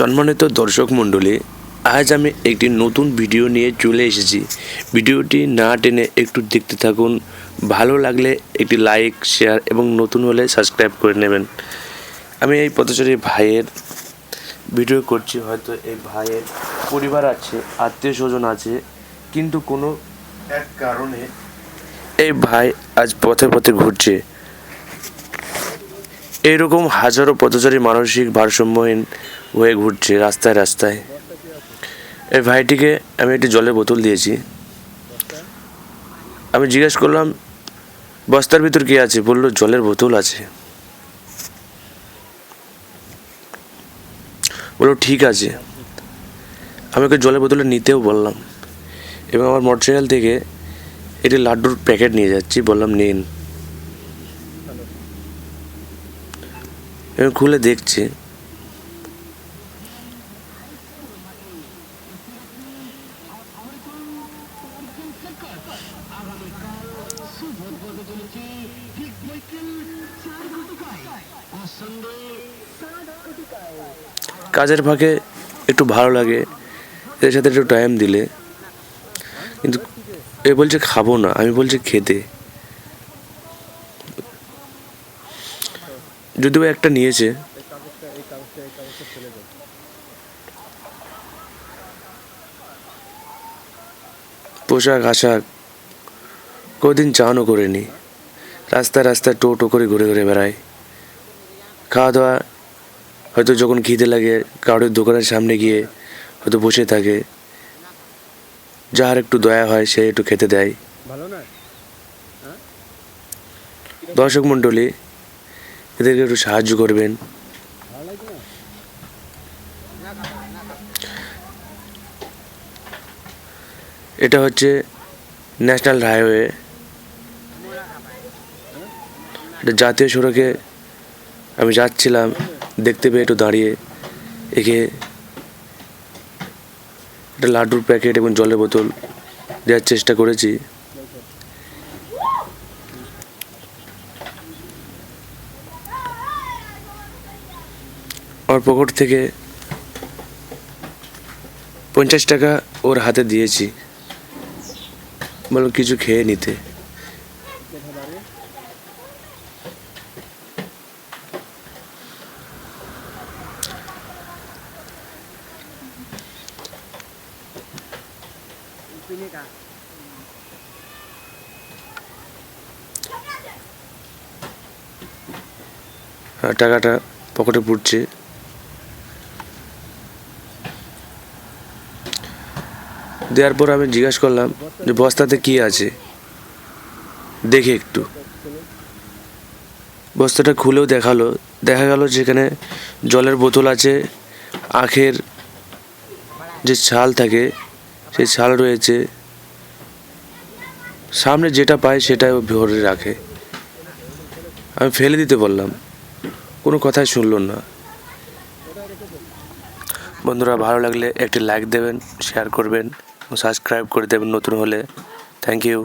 সম্মানিত দর্শক মণ্ডলী, আজ আমি একটি নতুন ভিডিও নিয়ে চলে এসেছি। ভিডিওটি না টেনে একটু দেখতে থাকুন। ভালো লাগলে একটি লাইক, শেয়ার এবং নতুন হলে সাবস্ক্রাইব করে নেবেন। আমি এই পথচারী ভাইয়ের ভিডিও করছি। হয়তো এই ভাইয়ের পরিবার আছে, আত্মীয় স্বজন আছে, কিন্তু কোনো এক কারণে এই ভাই আজ পথে পথে ঘুরছে। এইরকম হাজারো পথচারী মানসিক ভারসাম্যহীন হয়ে ঘুরছে রাস্তায় রাস্তায়। এই ভাইটিকে আমি একটি জলের বোতল দিয়েছি। আমি জিজ্ঞেস করলাম, বস্তার ভিতর কি আছে? বললো জলের বোতল আছে। বললো ঠিক আছে। আমি ওকে জলের বোতলটা নিতেও বললাম এবং আমার মোটরসাইকেল থেকে একটি লাড্ডুর প্যাকেট নিয়ে যাচ্ছি। বললাম নিন। এবং খুলে দেখছি কাজের ফাঁকে একটু ভালো লাগে এদের সাথে একটু টাইম দিলে, কিন্তু এ বলছে খাবো না, আমি বলছি খেতে। যদিও একটা নিয়েছে। পোশাক আশাক কদিন চানও করেনি, রাস্তায় রাস্তায় টো করে ঘুরে ঘুরে বেড়ায়। খাওয়া দাওয়া হয়তো যখন খিদে লাগে কারোর দোকানের সামনে গিয়ে হয়তো বসে থাকে, যার একটু দয়া হয় সে একটু খেতে দেয়। দর্শক মণ্ডলী, এদেরকে একটু সাহায্য করবেন। এটা হচ্ছে ন্যাশনাল হাইওয়ে, এটা জাতীয় সড়কে আমি যাচ্ছিলাম, দেখতে পেয়ে একটু দাঁড়িয়ে একে একটা লাড্ডুর প্যাকেট এবং জলের বোতল দেওয়ার চেষ্টা করেছি। আমার পকেট থেকে 50 টাকা ওর হাতে দিয়েছি, বললাম কিছু খেয়ে নিতে। টাকাটা পকেটে পুড়ছে। দেওয়ার পর আমি জিজ্ঞাসা করলাম যে বস্তাতে কি আছে দেখে একটু। বস্তাটা খুলেও দেখা গেল যেখানে জলের বোতল আছে, আখের যে ছাল থাকে সেই ছাল রয়েছে, সামনে যেটা পায় সেটাই ভরে রাখে। আমি ফেলে দিতে বললাম, কোনো কথাই শুনল না। বন্ধুরা, ভালো লাগলে একটি লাইক দেবেন, শেয়ার করবেন, সাবস্ক্রাইব করে দেবেন নতুন হলে। Thank you.